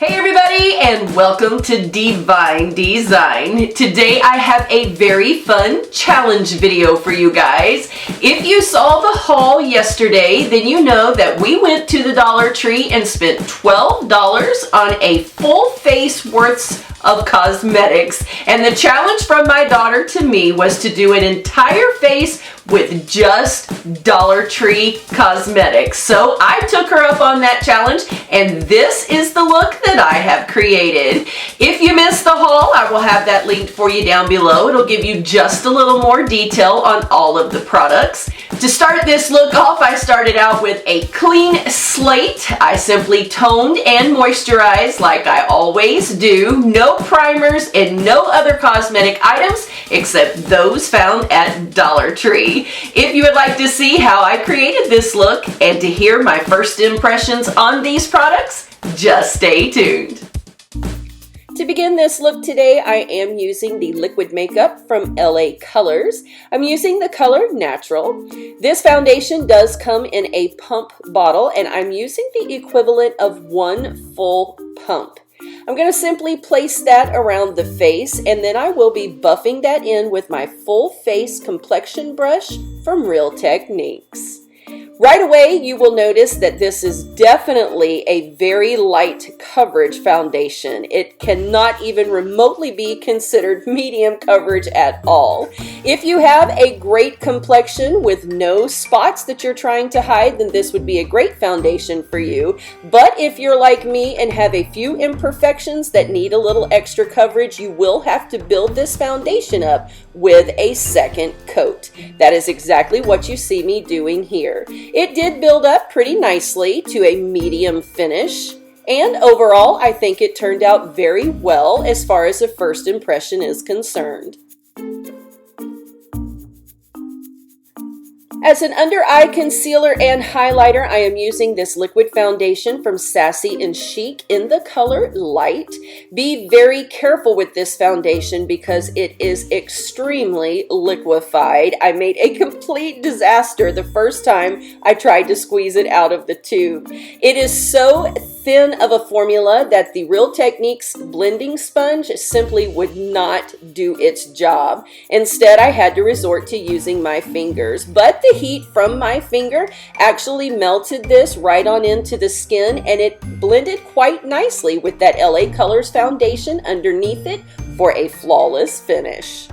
Hey everybody, and welcome to DeeVine DeeZine. Today I have a very fun challenge video for you guys. If you saw the haul yesterday, then you know that we went to the Dollar Tree and spent $12 on a full face worth of cosmetics. And the challenge from my daughter to me was to do an entire face with just Dollar Tree cosmetics. So I took her up on that challenge, and this is the look that I have created. If you missed the haul, I will have that linked for you down below. It'll give you just a little more detail on all of the products. To start this look off, I started out with a clean slate. I simply toned and moisturized like I always do. No primers and no other cosmetic items except those found at Dollar Tree. If you would like to see how I created this look and to hear my first impressions on these products, just stay tuned. To begin this look today, I am using the liquid makeup from LA Colors. I'm using the color Natural. This foundation does come in a pump bottle, and I'm using the equivalent of one full pump. I'm going to simply place that around the face, and then I will be buffing that in with my full face complexion brush from Real Techniques. Right away, you will notice that this is definitely a very light coverage foundation. It cannot even remotely be considered medium coverage at all. If you have a great complexion with no spots that you're trying to hide, then this would be a great foundation for you. But if you're like me and have a few imperfections that need a little extra coverage, you will have to build this foundation up with a second coat. That is exactly what you see me doing here. It did build up pretty nicely to a medium finish, and overall I think it turned out very well as far as a first impression is concerned. As an under eye concealer and highlighter, I am using this liquid foundation from Sassy and Chic in the color Light. Be very careful with this foundation because it is extremely liquefied. I made a complete disaster the first time I tried to squeeze it out of the tube. It is so thin of a formula that the Real Techniques blending sponge simply would not do its job. Instead, I had to resort to using my fingers, but the heat from my finger actually melted this right on into the skin, and it blended quite nicely with that LA Colors foundation underneath it for a flawless finish.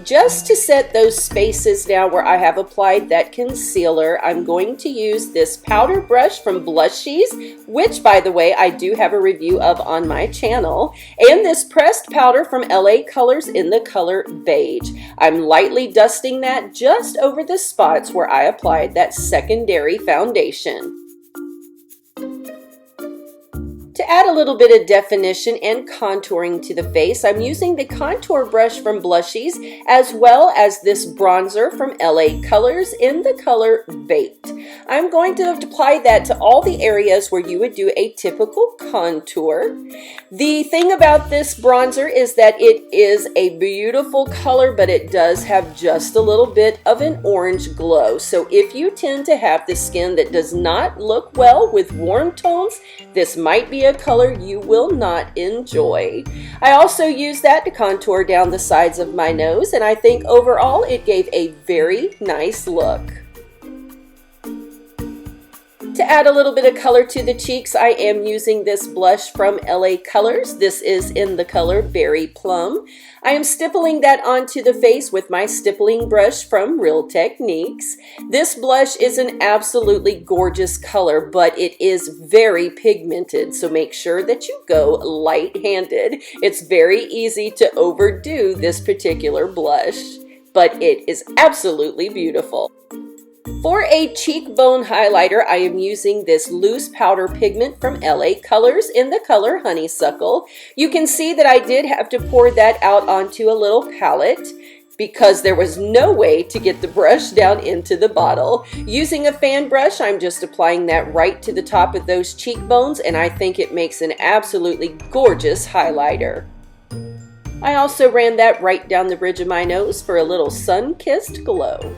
Just to set those spaces now where I have applied that concealer, I'm going to use this powder brush from Blushies, which, by the way, I do have a review of on my channel, and this pressed powder from LA Colors in the color Beige. I'm lightly dusting that just over the spots where I applied that secondary foundation. To add a little bit of definition and contouring to the face, I'm using the contour brush from Blushies as well as this bronzer from LA Colors in the color Baked. I'm going to apply that to all the areas where you would do a typical contour. The thing about this bronzer is that it is a beautiful color, but it does have just a little bit of an orange glow. So if you tend to have the skin that does not look well with warm tones, this might be a color you will not enjoy. I also use that to contour down the sides of my nose, and I think overall it gave a very nice look. To add a little bit of color to the cheeks, I am using this blush from LA Colors. This is in the color Berry Plum. I am stippling that onto the face with my stippling brush from Real Techniques. This blush is an absolutely gorgeous color, but it is very pigmented, so make sure that you go light-handed. It's very easy to overdo this particular blush, but it is absolutely beautiful. For a cheekbone highlighter, I am using this loose powder pigment from LA Colors in the color Honeysuckle. You can see that I did have to pour that out onto a little palette because there was no way to get the brush down into the bottle. Using a fan brush, I'm just applying that right to the top of those cheekbones, and I think it makes an absolutely gorgeous highlighter. I also ran that right down the bridge of my nose for a little sun-kissed glow.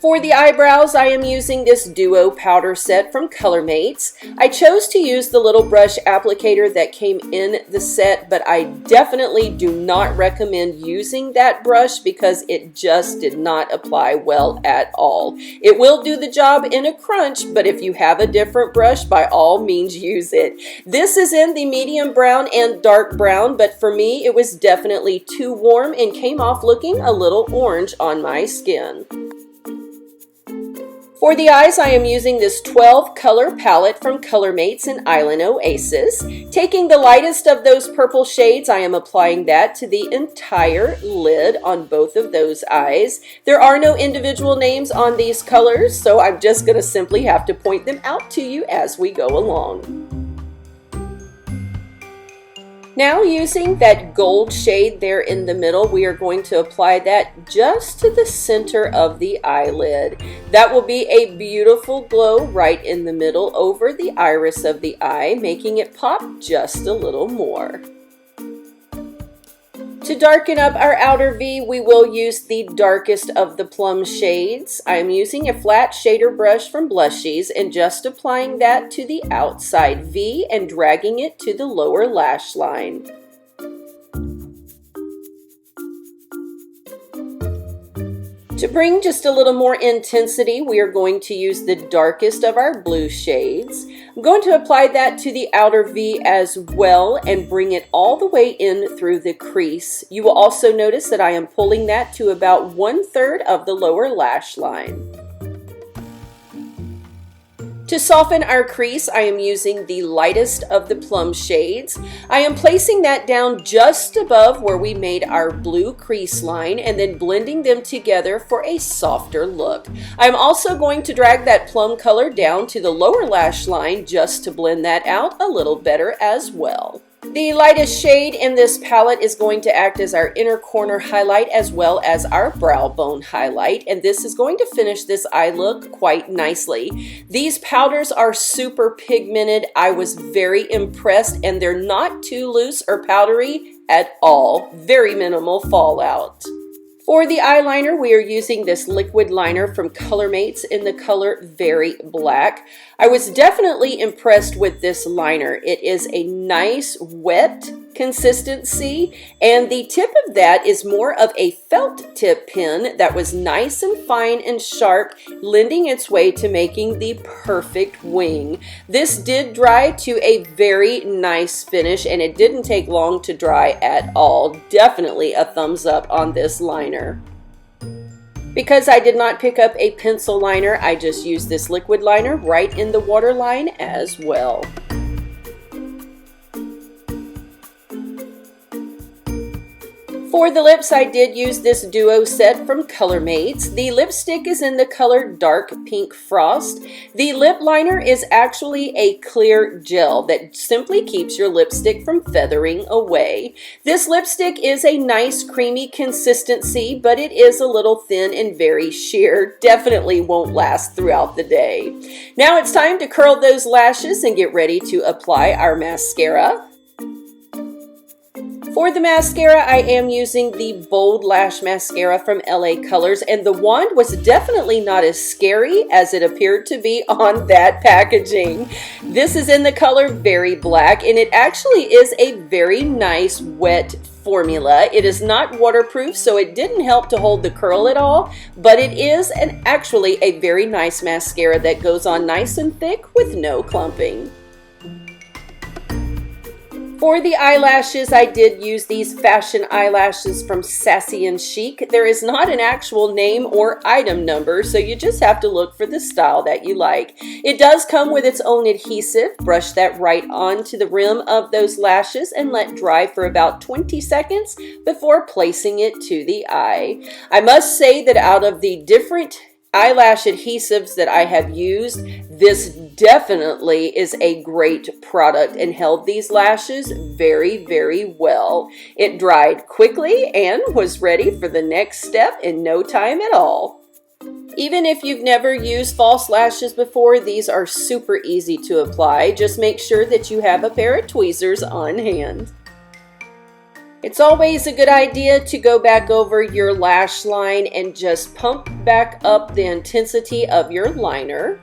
For the eyebrows, I am using this duo powder set from Colormates. I chose to use the little brush applicator that came in the set, but I definitely do not recommend using that brush because it just did not apply well at all. It will do the job in a crunch, but if you have a different brush, by all means use it. This is in the medium brown and dark brown, but for me it was definitely too warm and came off looking a little orange on my skin. For the eyes, I am using this 12 color palette from Colormates in Eyeliner Oasis. Taking the lightest of those purple shades, I am applying that to the entire lid on both of those eyes. There are no individual names on these colors, so I'm just going to simply have to point them out to you as we go along. Now using that gold shade there in the middle, we are going to apply that just to the center of the eyelid. That will be a beautiful glow right in the middle over the iris of the eye, making it pop just a little more. To darken up our outer V, we will use the darkest of the plum shades. I am using a flat shader brush from Blushies and just applying that to the outside V and dragging it to the lower lash line. To bring just a little more intensity, we are going to use the darkest of our blue shades. I'm going to apply that to the outer V as well and bring it all the way in through the crease. You will also notice that I am pulling that to about 1/3 of the lower lash line. To soften our crease, I am using the lightest of the plum shades. I am placing that down just above where we made our blue crease line and then blending them together for a softer look. I'm also going to drag that plum color down to the lower lash line just to blend that out a little better as well. The lightest shade in this palette is going to act as our inner corner highlight as well as our brow bone highlight, and this is going to finish this eye look quite nicely. These powders are super pigmented. I was very impressed, and they're not too loose or powdery at all. Very minimal fallout. For the eyeliner, we are using this liquid liner from Colormates in the color Very Black. I was definitely impressed with this liner. It is a nice wet consistency, and the tip of that is more of a felt tip pen that was nice and fine and sharp, lending its way to making the perfect wing. This did dry to a very nice finish, and it didn't take long to dry at all. Definitely a thumbs up on this liner. Because I did not pick up a pencil liner, I just used this liquid liner right in the waterline as well. For the lips, I did use this duo set from Colormates. The lipstick is in the color Dark Pink Frost. The lip liner is actually a clear gel that simply keeps your lipstick from feathering away. This lipstick is a nice creamy consistency, but it is a little thin and very sheer. Definitely won't last throughout the day. Now it's time to curl those lashes and get ready to apply our mascara. For the mascara, I am using the Bold Lash Mascara from LA Colors, and the wand was definitely not as scary as it appeared to be on that packaging. This is in the color Very Black, and it actually is a very nice wet formula. It is not waterproof, so it didn't help to hold the curl at all, but it is actually a very nice mascara that goes on nice and thick with no clumping. For the eyelashes, I did use these fashion eyelashes from Sassy and Chic. There is not an actual name or item number, so you just have to look for the style that you like. It does come with its own adhesive. Brush that right onto the rim of those lashes and let dry for about 20 seconds before placing it to the eye. I must say that out of the different eyelash adhesives that I have used, this definitely is a great product and held these lashes very, very well. It dried quickly and was ready for the next step in no time at all. Even if you've never used false lashes before, these are super easy to apply. Just make sure that you have a pair of tweezers on hand. It's always a good idea to go back over your lash line and just pump back up the intensity of your liner.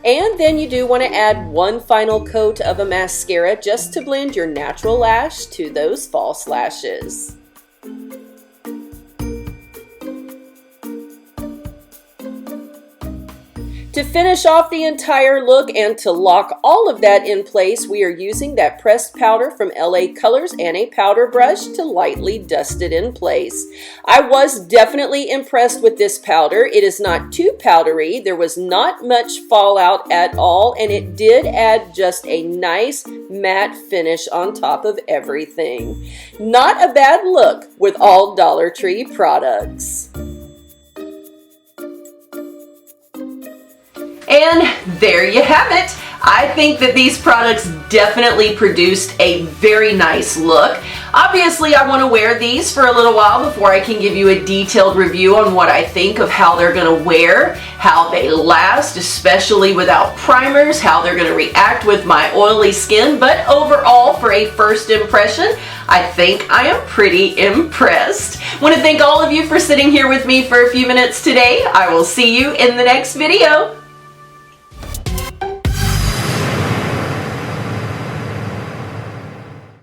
And then you do want to add one final coat of a mascara just to blend your natural lash to those false lashes. To finish off the entire look and to lock all of that in place, we are using that pressed powder from LA Colors and a powder brush to lightly dust it in place. I was definitely impressed with this powder. It is not too powdery. There was not much fallout at all, and it did add just a nice matte finish on top of everything. Not a bad look with all Dollar Tree products. And there you have it. I think that these products definitely produced a very nice look. Obviously, I want to wear these for a little while before I can give you a detailed review on what I think of how they're going to wear, how they last, especially without primers, how they're going to react with my oily skin. But overall, for a first impression, I think I am pretty impressed. I want to thank all of you for sitting here with me for a few minutes today. I will see you in the next video.